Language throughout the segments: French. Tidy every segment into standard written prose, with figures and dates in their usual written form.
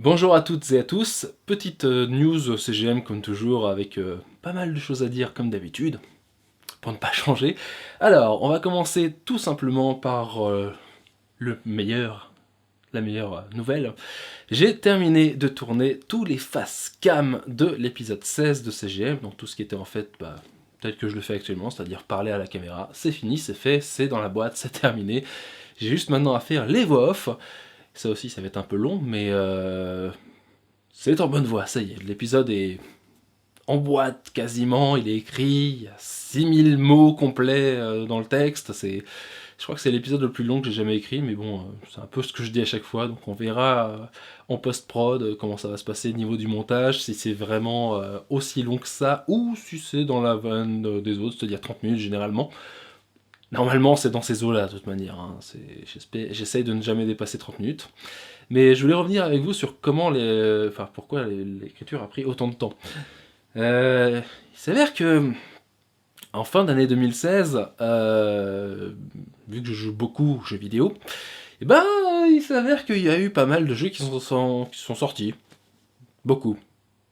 Bonjour à toutes et à tous, petite news CGM comme toujours avec pas mal de choses à dire comme d'habitude, pour ne pas changer. Alors, on va commencer tout simplement par la meilleure nouvelle. J'ai terminé de tourner tous les face cam de l'épisode 16 de CGM, donc tout ce qui était en fait tel que je le fais actuellement, c'est-à-dire parler à la caméra. C'est fini, c'est fait, c'est dans la boîte, c'est terminé. J'ai juste maintenant à faire les voix off. Ça aussi, ça va être un peu long, mais c'est en bonne voie, ça y est, l'épisode est en boîte quasiment, il est écrit, il y a 6000 mots complets dans le texte, je crois que c'est l'épisode le plus long que j'ai jamais écrit, mais bon, c'est un peu ce que je dis à chaque fois, donc on verra en post-prod comment ça va se passer au niveau du montage, si c'est vraiment aussi long que ça, ou si c'est dans la veine des autres, c'est-à-dire 30 minutes généralement. Normalement, c'est dans ces eaux-là, de toute manière, hein. J'essaye de ne jamais dépasser 30 minutes. Mais je voulais revenir avec vous sur pourquoi l'écriture a pris autant de temps. Il s'avère que en fin d'année 2016, vu que je joue beaucoup aux jeux vidéo, et il s'avère qu'il y a eu pas mal de jeux qui sont sortis. Beaucoup,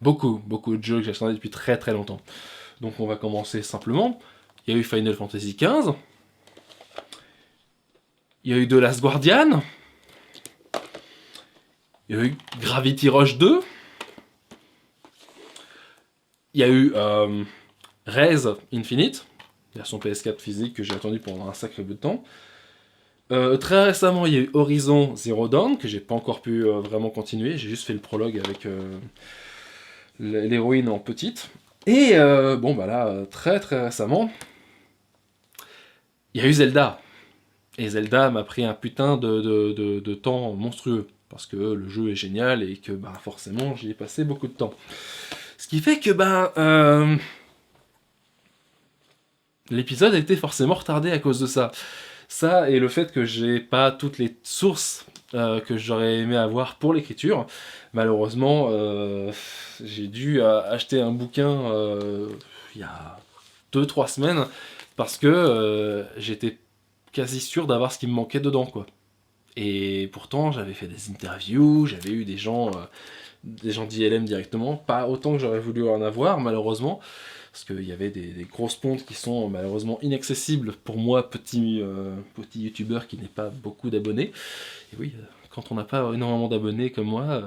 beaucoup de jeux que j'attendais depuis très très longtemps. Donc on va commencer simplement. Il y a eu Final Fantasy XV, il y a eu The Last Guardian, il y a eu Gravity Rush 2, il y a eu Rez Infinite, version PS4 physique que j'ai attendu pendant un sacré bout de temps. Très récemment, il y a eu Horizon Zero Dawn, que j'ai pas encore pu vraiment continuer, j'ai juste fait le prologue avec l'héroïne en petite. Et très très récemment, il y a eu Zelda. Et Zelda m'a pris un putain de temps monstrueux, parce que le jeu est génial et que forcément j'y ai passé beaucoup de temps. Ce qui fait que l'épisode a été forcément retardé à cause de ça. Ça et le fait que j'ai pas toutes les sources que j'aurais aimé avoir pour l'écriture. Malheureusement, j'ai dû acheter un bouquin il y a 2-3 semaines parce que j'étais quasi sûr d'avoir ce qui me manquait dedans, quoi. Et pourtant, j'avais fait des interviews, j'avais eu des gens d'ILM directement, pas autant que j'aurais voulu en avoir, malheureusement, parce qu'il y avait des grosses pontes qui sont malheureusement inaccessibles pour moi, petit youtubeur qui n'ai pas beaucoup d'abonnés. Et oui, quand on n'a pas énormément d'abonnés comme moi,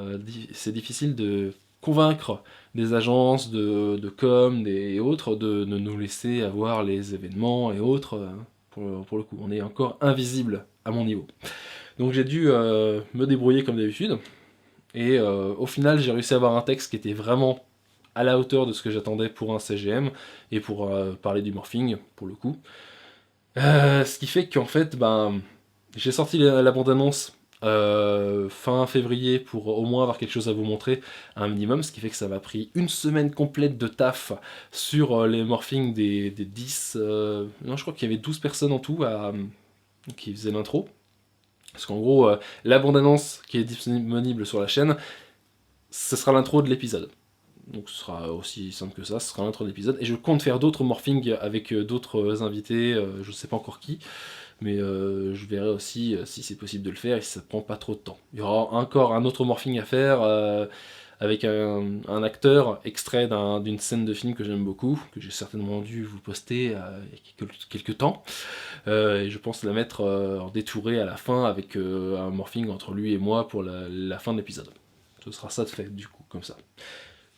c'est difficile de convaincre des agences de com et autres de nous laisser avoir les événements et autres. Pour le coup, on est encore invisible à mon niveau. Donc j'ai dû me débrouiller comme d'habitude. Et au final, j'ai réussi à avoir un texte qui était vraiment à la hauteur de ce que j'attendais pour un CGM et pour parler du morphing, pour le coup. Ce qui fait qu'en fait, j'ai sorti la bande-annonce fin février pour au moins avoir quelque chose à vous montrer, un minimum, ce qui fait que ça m'a pris une semaine complète de taf sur les morphings des 10... non, je crois qu'il y avait 12 personnes en tout qui faisaient l'intro. Parce qu'en gros, la bande-annonce qui est disponible sur la chaîne, ce sera l'intro de l'épisode. Donc ce sera aussi simple que ça, ce sera l'intro de l'épisode. Et je compte faire d'autres morphings avec d'autres invités, je ne sais pas encore qui, mais je verrai aussi si c'est possible de le faire et si ça prend pas trop de temps. Il y aura encore un autre morphing à faire avec un acteur extrait d'une scène de film que j'aime beaucoup, que j'ai certainement dû vous poster il y a quelques temps. Et je pense la mettre en détouré à la fin avec un morphing entre lui et moi pour la fin de l'épisode. Ce sera ça de fait, du coup, comme ça.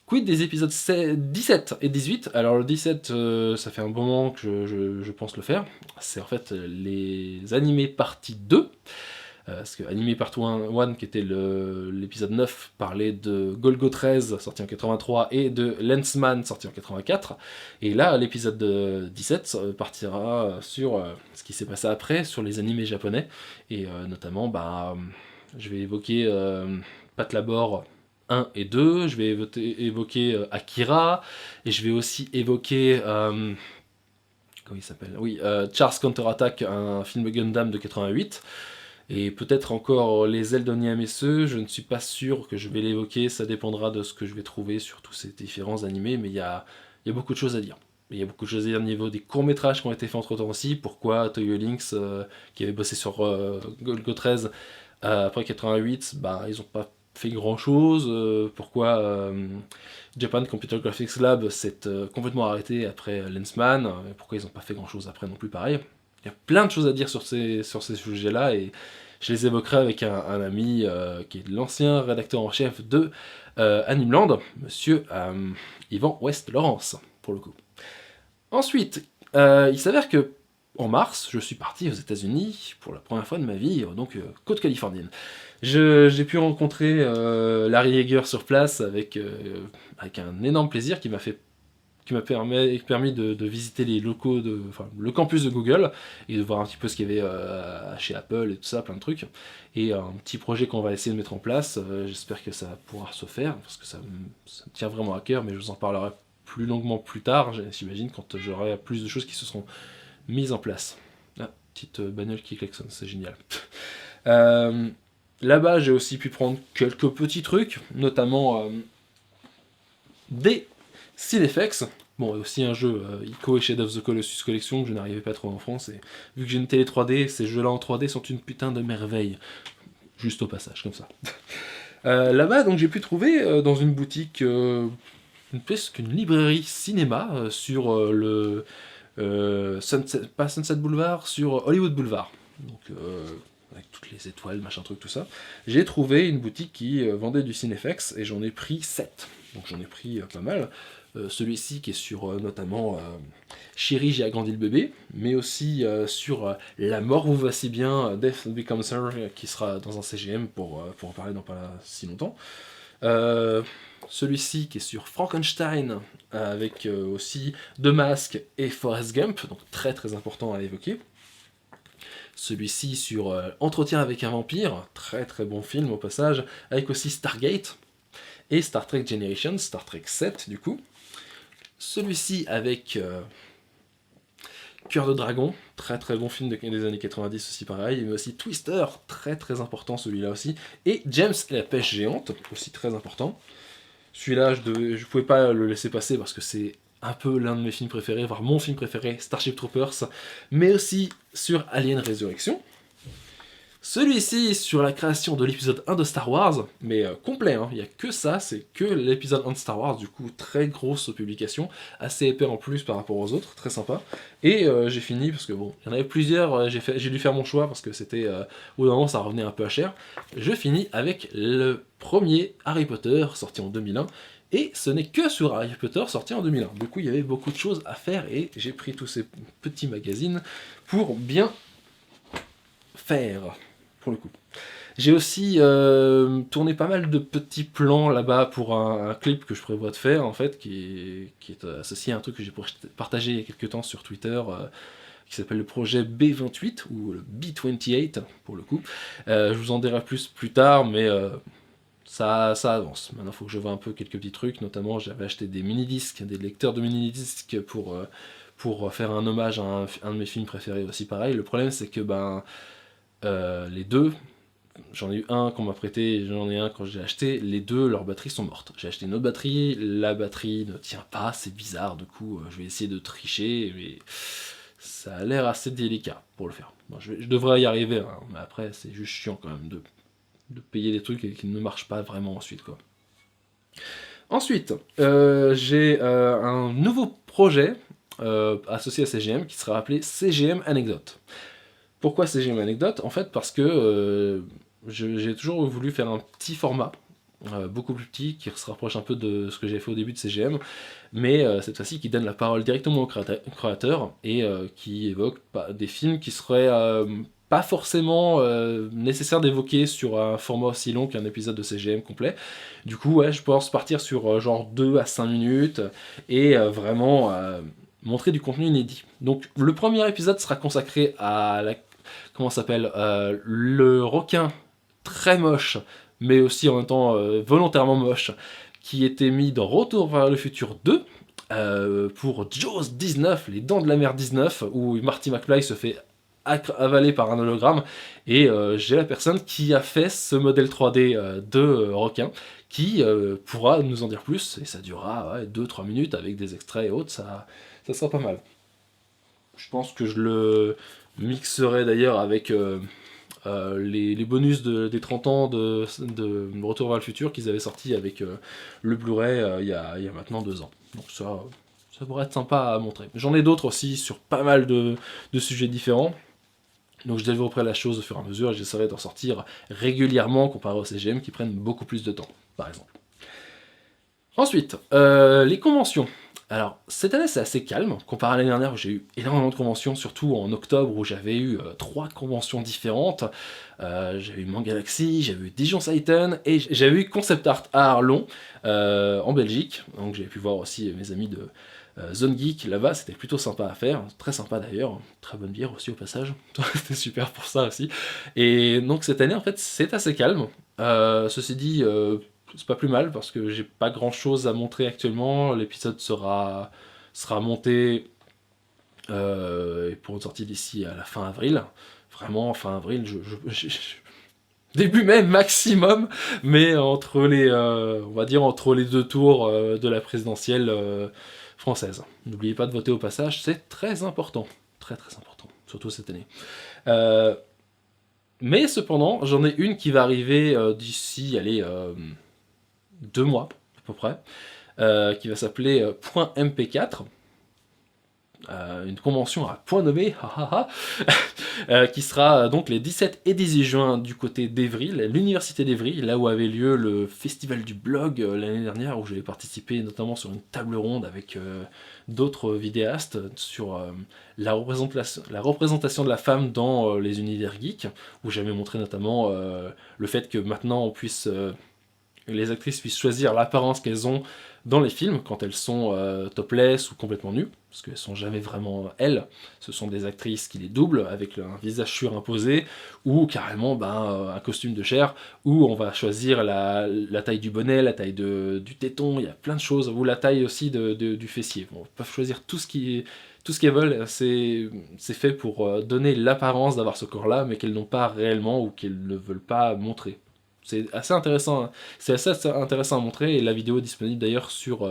Quid des épisodes 17 et 18. Alors le 17, ça fait un bon moment que je pense le faire. C'est en fait les animés partie 2. Parce que Animé Part 1, qui était l'épisode 9, parlait de Golgo 13, sorti en 83, et de Lensman, sorti en 84. Et là, l'épisode 17 partira sur ce qui s'est passé après, sur les animés japonais. Et notamment, je vais évoquer Pat Labor 1 et 2, je vais évoquer Akira, et je vais aussi évoquer... comment il s'appelle ? Oui, Charles Counter-Attack, un film Gundam de 88. Et peut-être encore les ailes d'Onyamese, je ne suis pas sûr que je vais l'évoquer, ça dépendra de ce que je vais trouver sur tous ces différents animés, mais il y a beaucoup de choses à dire. Il y a beaucoup de choses à dire au niveau des courts-métrages qui ont été faits entre temps aussi, pourquoi Toyo Lynx, qui avait bossé sur Golgo 13, après 88, ils n'ont pas fait grand chose, pourquoi Japan Computer Graphics Lab s'est complètement arrêté après Lensman, et pourquoi ils n'ont pas fait grand chose après non plus pareil. Il y a plein de choses à dire sur ces sujets-là, et je les évoquerai avec un ami qui est l'ancien rédacteur en chef de Animeland, monsieur Yvan West-Laurence, pour le coup. Ensuite, il s'avère que en mars, je suis parti aux États-Unis pour la première fois de ma vie, donc côte californienne. J'ai pu rencontrer Larry Yeager sur place avec un énorme plaisir qui m'a permis de visiter les locaux, le campus de Google, et de voir un petit peu ce qu'il y avait chez Apple et tout ça, plein de trucs. Et un petit projet qu'on va essayer de mettre en place, j'espère que ça pourra se faire, parce que ça me tient vraiment à cœur, mais je vous en parlerai plus longuement plus tard, j'imagine, quand j'aurai plus de choses qui se seront mises en place. Ah, petite bagnole qui klaxonne, c'est génial. Là-bas, j'ai aussi pu prendre quelques petits trucs, notamment des Cinefex. Bon, et aussi un jeu Ico et Shadow of the Colossus Collection que je n'arrivais pas à trouver en France. Et vu que j'ai une télé 3D, ces jeux-là en 3D sont une putain de merveille. Juste au passage, comme ça. Là-bas, donc j'ai pu trouver dans une boutique, presque une librairie cinéma sur pas Sunset Boulevard, sur Hollywood Boulevard. Donc avec toutes les étoiles, machin truc, tout ça. J'ai trouvé une boutique qui vendait du Cinefex et j'en ai pris 7. Donc j'en ai pris pas mal. Celui-ci qui est sur notamment Chérie, j'ai agrandi le bébé, mais aussi sur La mort vous va si bien, Death Becomes Her, qui sera dans un CGM pour en parler dans pas si longtemps. Celui-ci qui est sur Frankenstein, avec aussi The Mask et Forrest Gump, donc très très important à évoquer. Celui-ci sur Entretien avec un vampire, très très bon film au passage, avec aussi Stargate, et Star Trek Generation, Star Trek 7 du coup. Celui-ci avec Cœur de Dragon, très très bon film des années 90 aussi pareil, mais aussi Twister, très très important celui-là aussi, et James et la pêche géante, aussi très important. Celui-là, je pouvais pas le laisser passer parce que c'est un peu l'un de mes films préférés, voire mon film préféré, Starship Troopers, mais aussi sur Alien Resurrection. Celui-ci sur la création de l'épisode 1 de Star Wars, mais complet, il n'y a que ça, c'est que l'épisode 1 de Star Wars, du coup très grosse publication, assez épais en plus par rapport aux autres, très sympa. Et j'ai fini, parce que bon, il y en avait plusieurs, j'ai dû faire mon choix, parce que c'était, au bout d'un moment ça revenait un peu à cher. Je finis avec le premier Harry Potter, sorti en 2001, et ce n'est que sur Harry Potter sorti en 2001. Du coup, il y avait beaucoup de choses à faire, et j'ai pris tous ces petits magazines pour bien faire, pour le coup. J'ai aussi tourné pas mal de petits plans là-bas pour un clip que je prévois de faire, en fait, qui est associé à un truc que j'ai partagé il y a quelques temps sur Twitter, qui s'appelle le projet B28, ou le B28, pour le coup. Je vous en dirai plus tard, mais ça avance. Maintenant, il faut que je vois un peu quelques petits trucs, notamment j'avais acheté des mini-disques, des lecteurs de mini-disques pour faire un hommage à un de mes films préférés aussi pareil. Le problème, c'est que les deux, j'en ai eu un qu'on m'a prêté et j'en ai un quand j'ai acheté, les deux, leurs batteries sont mortes. J'ai acheté une autre batterie, la batterie ne tient pas, c'est bizarre, du coup je vais essayer de tricher, mais ça a l'air assez délicat pour le faire. Bon, je devrais y arriver, mais après c'est juste chiant quand même de payer des trucs et qui ne marchent pas vraiment ensuite, quoi. Ensuite, j'ai un nouveau projet associé à CGM qui sera appelé CGM Anecdote. Pourquoi CGM Anecdote ? En fait, parce que j'ai toujours voulu faire un petit format, beaucoup plus petit, qui se rapproche un peu de ce que j'ai fait au début de CGM, mais cette fois-ci qui donne la parole directement au créateur et qui évoque des films qui seraient pas forcément nécessaire d'évoquer sur un format aussi long qu'un épisode de CGM complet. Du coup, ouais, je pense partir sur genre 2 à 5 minutes et vraiment montrer du contenu inédit. Donc le premier épisode sera consacré à comment ça s'appelle, le requin très moche, mais aussi en même temps volontairement moche, qui était mis dans Retour vers le futur 2, pour Jaws 19, les dents de la mer 19, où Marty McFly se fait avalé par un hologramme, et j'ai la personne qui a fait ce modèle 3D de requin, qui pourra nous en dire plus, et ça durera 2-3 minutes avec des extraits et autres, ça sera pas mal. Je pense que je le mixerai d'ailleurs avec les bonus des 30 ans de Retour vers le futur qu'ils avaient sorti avec le Blu-ray il y a maintenant 2 ans. Donc ça pourrait être sympa à montrer. J'en ai d'autres aussi sur pas mal de sujets différents. Donc je développerai la chose au fur et à mesure et j'essaierai d'en sortir régulièrement comparé aux CGM qui prennent beaucoup plus de temps, par exemple. Ensuite, les conventions. Alors, cette année c'est assez calme, comparé à l'année dernière où j'ai eu énormément de conventions, surtout en octobre où j'avais eu 3 conventions différentes. J'avais eu Mangalaxy, j'avais eu Dijon Satan et j'avais eu Concept Art à Arlon, en Belgique. Donc j'ai pu voir aussi mes amis de Zone Geek là-bas, c'était plutôt sympa à faire, très sympa d'ailleurs, très bonne bière aussi au passage, c'était super pour ça aussi. Et donc cette année en fait c'est assez calme, ceci dit c'est pas plus mal parce que j'ai pas grand chose à montrer actuellement, l'épisode sera monté pour une sortie d'ici à la fin avril, vraiment fin avril, début mai maximum, mais entre les, on va dire entre les 2 tours de la présidentielle française. N'oubliez pas de voter au passage, c'est très important, très très important, surtout cette année. Mais cependant, j'en ai une qui va arriver d'ici, allez, 2 mois à peu près, qui va s'appeler .mp4. Une convention à point nommé, qui sera donc les 17 et 18 juin du côté d'Evry, l'université d'Evry, là où avait lieu le festival du blog l'année dernière, où j'avais participé notamment sur une table ronde avec d'autres vidéastes sur la représentation de la femme dans les univers geeks, où j'avais montré notamment le fait que maintenant on puisse... les actrices puissent choisir l'apparence qu'elles ont dans les films, quand elles sont topless ou complètement nues, parce qu'elles sont jamais vraiment elles, ce sont des actrices qui les doublent, avec un visage surimposé, ou carrément un costume de chair, où on va choisir la taille du bonnet, la taille du téton, il y a plein de choses, ou la taille aussi du fessier. Bon, ils peuvent choisir tout ce qu'elles veulent, c'est fait pour donner l'apparence d'avoir ce corps-là, mais qu'elles n'ont pas réellement, ou qu'elles ne veulent pas montrer. C'est assez intéressant à montrer, et la vidéo est disponible d'ailleurs sur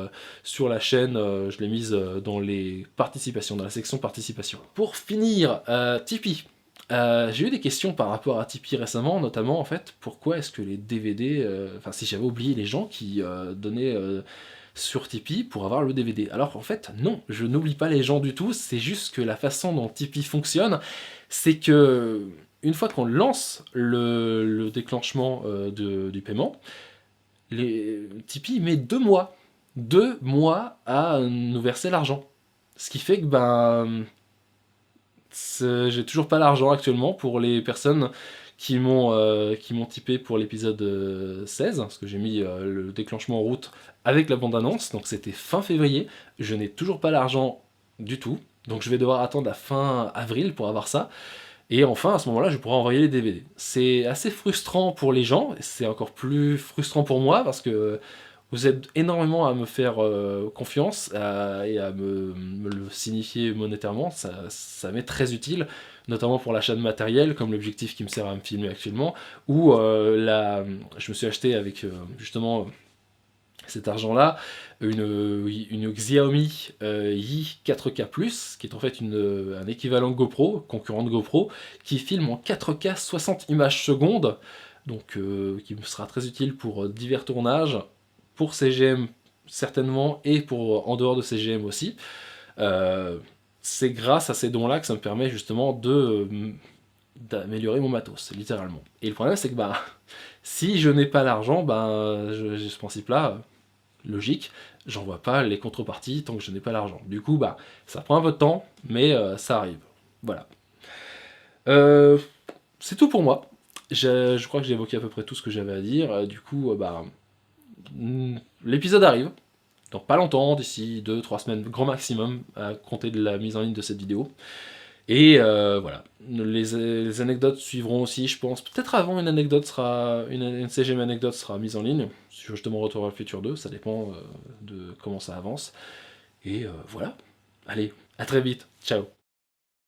la chaîne, je l'ai mise dans les participations, dans la section participation. Pour finir, Tipeee. J'ai eu des questions par rapport à Tipeee récemment, notamment en fait, pourquoi est-ce que les DVD, enfin si j'avais oublié les gens qui donnaient sur Tipeee pour avoir le DVD. Alors en fait, non, je n'oublie pas les gens du tout, c'est juste que la façon dont Tipeee fonctionne, c'est que une fois qu'on lance le déclenchement du paiement, Tipeee met 2 mois. 2 mois à nous verser l'argent. Ce qui fait que j'ai toujours pas l'argent actuellement pour les personnes qui m'ont tipé pour l'épisode 16, parce que j'ai mis le déclenchement en route avec la bande-annonce, donc c'était fin février, je n'ai toujours pas l'argent du tout, donc je vais devoir attendre la fin avril pour avoir ça. Et enfin, à ce moment-là, je pourrai envoyer les DVD. C'est assez frustrant pour les gens, et c'est encore plus frustrant pour moi, parce que vous êtes énormément à me faire confiance et à me le signifier monétairement, ça m'est très utile, notamment pour l'achat de matériel, comme l'objectif qui me sert à me filmer actuellement, ou je me suis acheté avec justement cet argent-là, une Xiaomi Yi 4K+, qui est en fait un équivalent GoPro, concurrent de GoPro, qui filme en 4K 60 images secondes, donc qui me sera très utile pour divers tournages, pour CGM certainement, et pour en dehors de CGM aussi. C'est grâce à ces dons-là que ça me permet justement d'améliorer mon matos, littéralement. Et le problème, c'est que si je n'ai pas l'argent, j'ai ce principe-là, logique, j'envoie pas les contreparties tant que je n'ai pas l'argent. Du coup, ça prend un peu de temps, mais ça arrive. Voilà. C'est tout pour moi. Je crois que j'ai évoqué à peu près tout ce que j'avais à dire. Du coup, l'épisode arrive. Dans pas longtemps, d'ici 2-3 semaines, grand maximum, à compter de la mise en ligne de cette vidéo. Et voilà, les anecdotes suivront aussi, je pense. Peut-être avant une CGM anecdote sera mise en ligne, sur justement Retour vers le futur 2, ça dépend de comment ça avance. Et voilà, allez, à très vite, ciao.